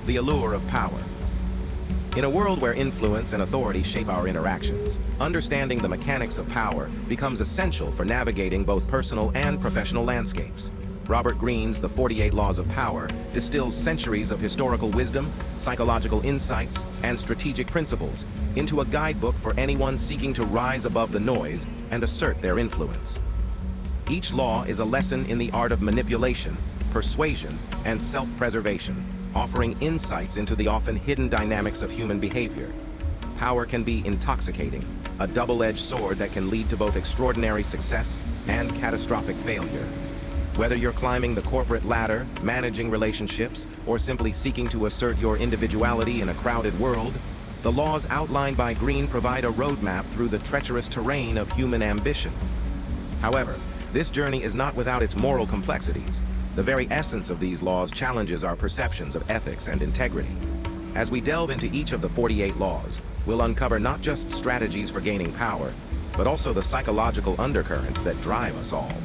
The allure of power. In a world where influence and authority shape our interactions, understanding the mechanics of power becomes essential for navigating both personal and professional landscapes. Robert Greene's The 48 Laws of Power distills centuries of historical wisdom, psychological insights, and strategic principles into a guidebook for anyone seeking to rise above the noise and assert their influence. Each law is a lesson in the art of manipulation, persuasion, and self-preservation, offering insights into the often hidden dynamics of human behavior. Power can be intoxicating, a double-edged sword that can lead to both extraordinary success and catastrophic failure. Whether you're climbing the corporate ladder, managing relationships, or simply seeking to assert your individuality in a crowded world, the laws outlined by Greene provide a roadmap through the treacherous terrain of human ambition. However, this journey is not without its moral complexities. The very essence of these laws challenges our perceptions of ethics and integrity. As we delve into each of the 48 laws, we'll uncover not just strategies for gaining power, but also the psychological undercurrents that drive us all.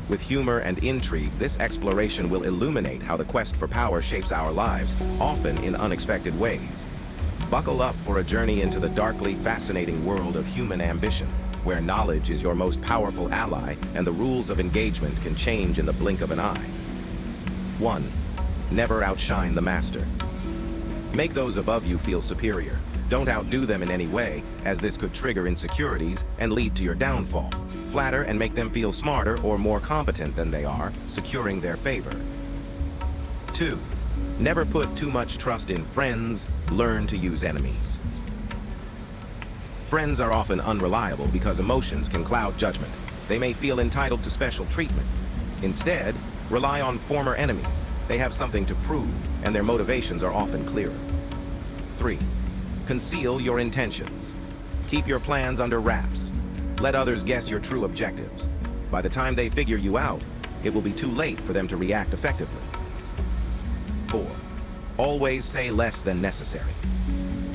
With humor and intrigue, this exploration will illuminate how the quest for power shapes our lives, often in unexpected ways. Buckle up for a journey into the darkly fascinating world of human ambition, where knowledge is your most powerful ally and the rules of engagement can change in the blink of an eye. 1. Never outshine the master. Make those above you feel superior. Don't outdo them in any way, as this could trigger insecurities and lead to your downfall. Flatter and make them feel smarter or more competent than they are, securing their favor. 2. Never put too much trust in friends. Learn to use enemies. Friends are often unreliable because emotions can cloud judgment. They may feel entitled to special treatment. Instead, rely on former enemies. They have something to prove, and their motivations are often clearer. 3. Conceal your intentions. Keep your plans under wraps. Let others guess your true objectives. By the time they figure you out, it will be too late for them to react effectively. 4. Always say less than necessary.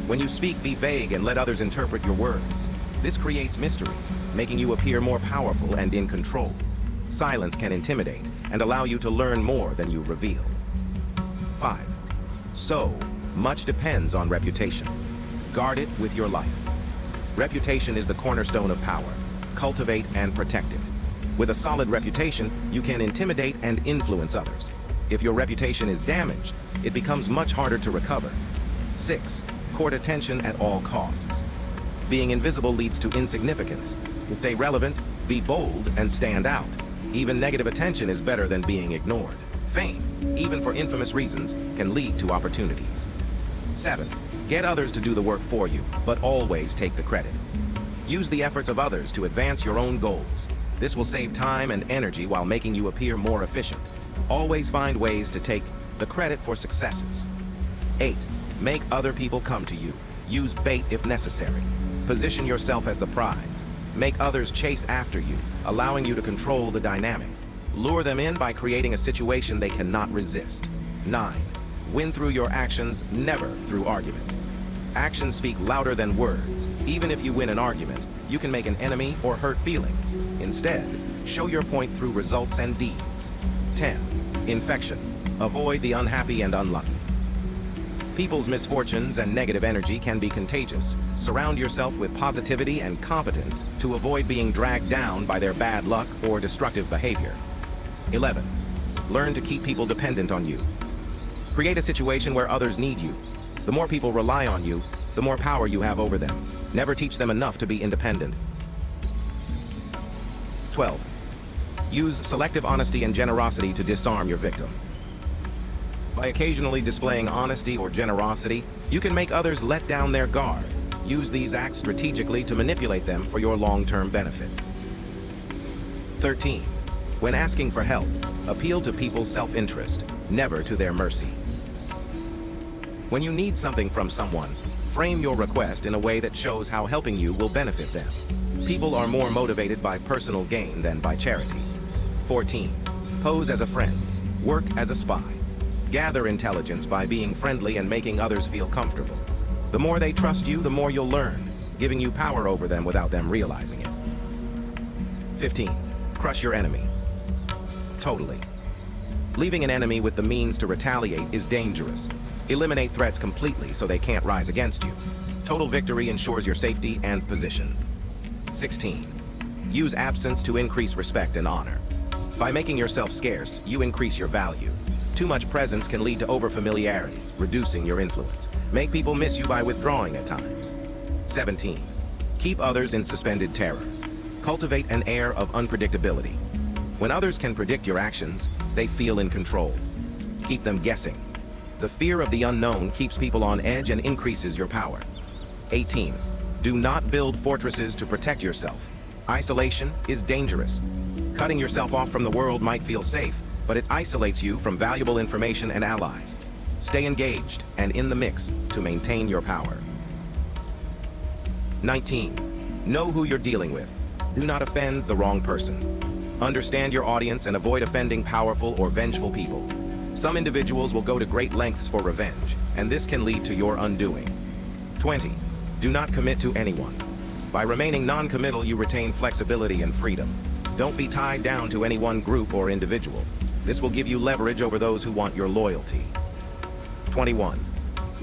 When you speak, be vague and let others interpret your words. This creates mystery, making you appear more powerful and in control. Silence can intimidate and allow you to learn more than you reveal. 5. So much depends on reputation. Guard it with your life. Reputation is the cornerstone of power. Cultivate and protect it. With a solid reputation, you can intimidate and influence others. If your reputation is damaged, it becomes much harder to recover. 6. Court attention at all costs. Being invisible leads to insignificance. Stay relevant, be bold, and stand out. Even negative attention is better than being ignored. Fame, even for infamous reasons, can lead to opportunities. 7. Get others to do the work for you, but always take the credit. Use the efforts of others to advance your own goals. This will save time and energy while making you appear more efficient. Always find ways to take the credit for successes. 8. Make other people come to you. Use bait if necessary. Position yourself as the prize. Make others chase after you, allowing you to control the dynamic. Lure them in by creating a situation they cannot resist. 9. Win through your actions, never through argument. Actions speak louder than words. Even if you win an argument, you can make an enemy or hurt feelings. Instead, show your point through results and deeds. 10. Infection. Avoid the unhappy and unlucky. People's misfortunes and negative energy can be contagious. Surround yourself with positivity and competence to avoid being dragged down by their bad luck or destructive behavior. 11. Learn to keep people dependent on you. Create a situation where others need you. The more people rely on you, the more power you have over them. Never teach them enough to be independent. 12. Use selective honesty and generosity to disarm your victim. By occasionally displaying honesty or generosity, you can make others let down their guard. Use these acts strategically to manipulate them for your long-term benefit. 13. When asking for help, appeal to people's self-interest, never to their mercy. When you need something from someone, frame your request in a way that shows how helping you will benefit them. People are more motivated by personal gain than by charity. 14. Pose as a friend. Work as a spy. Gather intelligence by being friendly and making others feel comfortable. The more they trust you, the more you'll learn, giving you power over them without them realizing it. 15. Crush your enemy. Totally. Leaving an enemy with the means to retaliate is dangerous. Eliminate threats completely so they can't rise against you. Total victory ensures your safety and position. 16. Use absence to increase respect and honor. By making yourself scarce, you increase your value. Too much presence can lead to overfamiliarity, reducing your influence. Make people miss you by withdrawing at times. 17. Keep others in suspended terror. Cultivate an air of unpredictability. When others can predict your actions, they feel in control. Keep them guessing. The fear of the unknown keeps people on edge and increases your power. 18. Do not build fortresses to protect yourself. Isolation is dangerous. Cutting yourself off from the world might feel safe, but it isolates you from valuable information and allies. Stay engaged and in the mix to maintain your power. 19. Know who you're dealing with. Do not offend the wrong person. Understand your audience and avoid offending powerful or vengeful people. Some individuals will go to great lengths for revenge, and this can lead to your undoing. 20. Do not commit to anyone. By remaining non-committal, you retain flexibility and freedom. Don't be tied down to any one group or individual. This will give you leverage over those who want your loyalty. 21.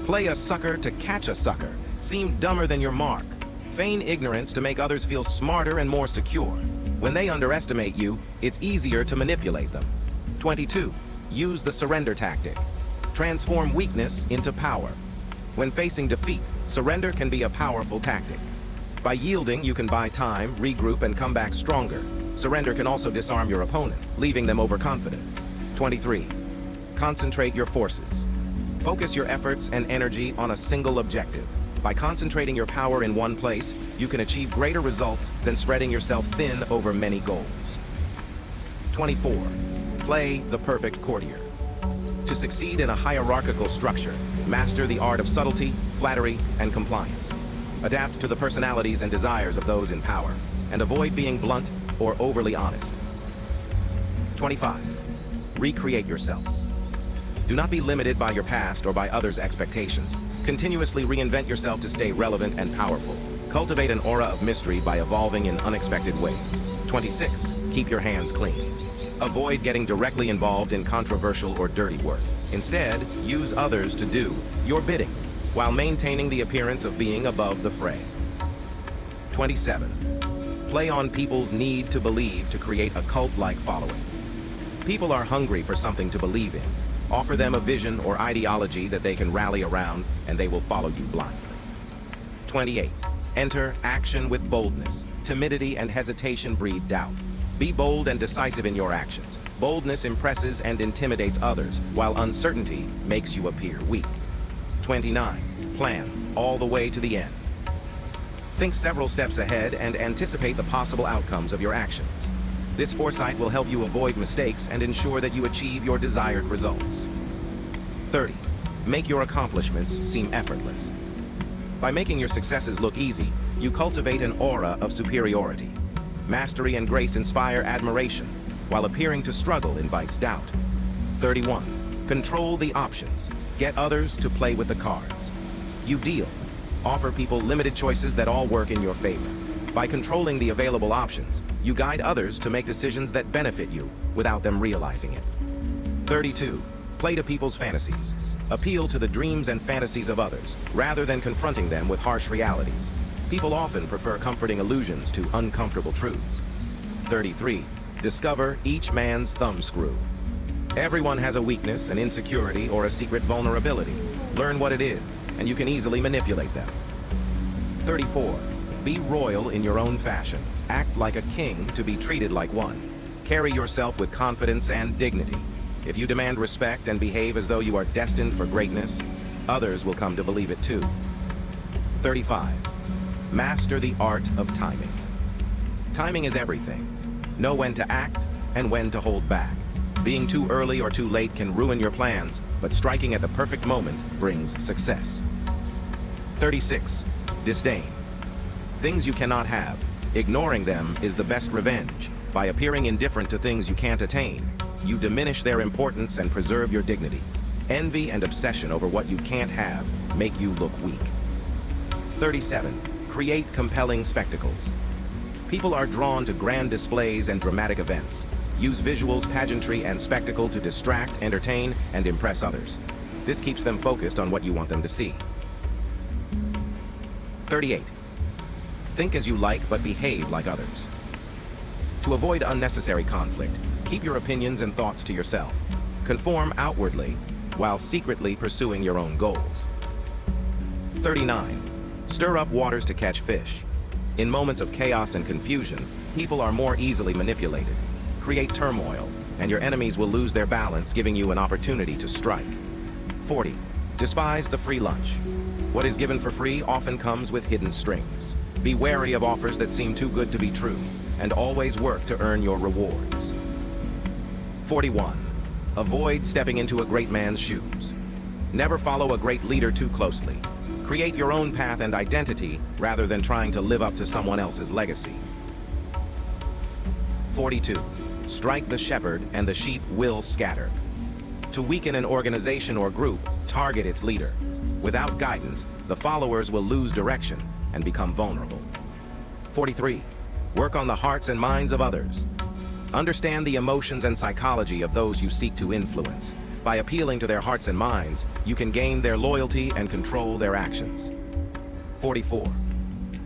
Play a sucker to catch a sucker. Seem dumber than your mark. Feign ignorance to make others feel smarter and more secure. When they underestimate you, it's easier to manipulate them. 22. Use the surrender tactic. Transform weakness into power. When facing defeat, surrender can be a powerful tactic. By yielding, you can buy time, regroup, and come back stronger. Surrender can also disarm your opponent, leaving them overconfident. 23. Concentrate your forces. Focus your efforts and energy on a single objective. By concentrating your power in one place, you can achieve greater results than spreading yourself thin over many goals. 24. Play the perfect courtier. To succeed in a hierarchical structure, master the art of subtlety, flattery, and compliance. Adapt to the personalities and desires of those in power, and avoid being blunt or overly honest. 25. Recreate yourself. Do not be limited by your past or by others' expectations. Continuously reinvent yourself to stay relevant and powerful. Cultivate an aura of mystery by evolving in unexpected ways. 26. Keep your hands clean. Avoid getting directly involved in controversial or dirty work. Instead, use others to do your bidding, while maintaining the appearance of being above the fray. 27. Play on people's need to believe to create a cult-like following. People are hungry for something to believe in. Offer them a vision or ideology that they can rally around, and they will follow you blindly. 28. Enter action with boldness. Timidity and hesitation breed doubt. Be bold and decisive in your actions. Boldness impresses and intimidates others, while uncertainty makes you appear weak. 29. Plan all the way to the end. Think several steps ahead and anticipate the possible outcomes of your actions. This foresight will help you avoid mistakes and ensure that you achieve your desired results. 30. Make your accomplishments seem effortless. By making your successes look easy, you cultivate an aura of superiority. Mastery and grace inspire admiration, while appearing to struggle invites doubt. 31. Control the options. Get others to play with the cards. You deal. Offer people limited choices that all work in your favor. By controlling the available options, you guide others to make decisions that benefit you without them realizing it. 32. Play to people's fantasies. Appeal to the dreams and fantasies of others, rather than confronting them with harsh realities. People often prefer comforting illusions to uncomfortable truths. 33. Discover each man's thumbscrew. Everyone has a weakness, an insecurity, or a secret vulnerability. Learn what it is, and you can easily manipulate them. 34. Be royal in your own fashion. Act like a king to be treated like one. Carry yourself with confidence and dignity. If you demand respect and behave as though you are destined for greatness, others will come to believe it too. 35. Master the art of timing. Timing is everything. Know when to act and when to hold back. Being too early or too late can ruin your plans, but striking at the perfect moment brings success. 36. Disdain. Things you cannot have. Ignoring them is the best revenge. By appearing indifferent to things you can't attain, you diminish their importance and preserve your dignity. Envy and obsession over what you can't have make you look weak. 37. Create compelling spectacles. People are drawn to grand displays and dramatic events. Use visuals, pageantry, and spectacle to distract, entertain, and impress others. This keeps them focused on what you want them to see. 38. Think as you like but behave like others. To avoid unnecessary conflict, keep your opinions and thoughts to yourself. Conform outwardly while secretly pursuing your own goals. 39. Stir up waters to catch fish. In moments of chaos and confusion, people are more easily manipulated. Create turmoil, and your enemies will lose their balance, giving you an opportunity to strike. 40. Despise the free lunch. What is given for free often comes with hidden strings. Be wary of offers that seem too good to be true, and always work to earn your rewards. 41. Avoid stepping into a great man's shoes. Never follow a great leader too closely. Create your own path and identity rather than trying to live up to someone else's legacy. 42. Strike the shepherd and the sheep will scatter. To weaken an organization or group, target its leader. Without guidance, the followers will lose direction and become vulnerable. 43. Work on the hearts and minds of others. Understand the emotions and psychology of those you seek to influence. By appealing to their hearts and minds, you can gain their loyalty and control their actions. 44.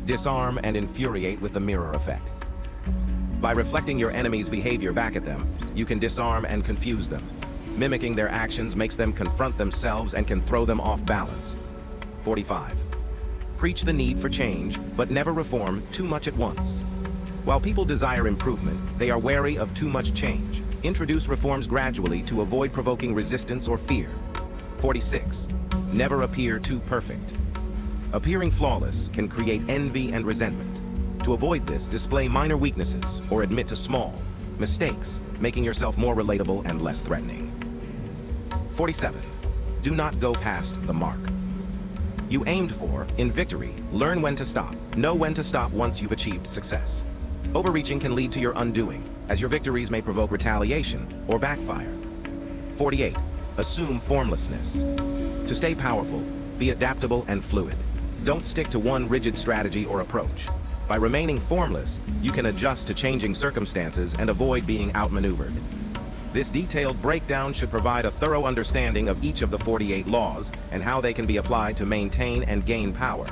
Disarm and infuriate with the mirror effect. By reflecting your enemy's behavior back at them, you can disarm and confuse them. Mimicking their actions makes them confront themselves and can throw them off balance. 45. Preach the need for change, but never reform too much at once. While people desire improvement, they are wary of too much change. Introduce reforms gradually to avoid provoking resistance or fear. 46. Never appear too perfect. Appearing flawless can create envy and resentment. To avoid this, display minor weaknesses or admit to small mistakes, making yourself more relatable and less threatening. 47. Do not go past the mark. You aimed for in victory. Learn when to stop. Know when to stop once you've achieved success. Overreaching can lead to your undoing, as your victories may provoke retaliation or backfire. 48. Assume formlessness. To stay powerful, be adaptable and fluid. Don't stick to one rigid strategy or approach. By remaining formless, you can adjust to changing circumstances and avoid being outmaneuvered. This detailed breakdown should provide a thorough understanding of each of the 48 laws and how they can be applied to maintain and gain power.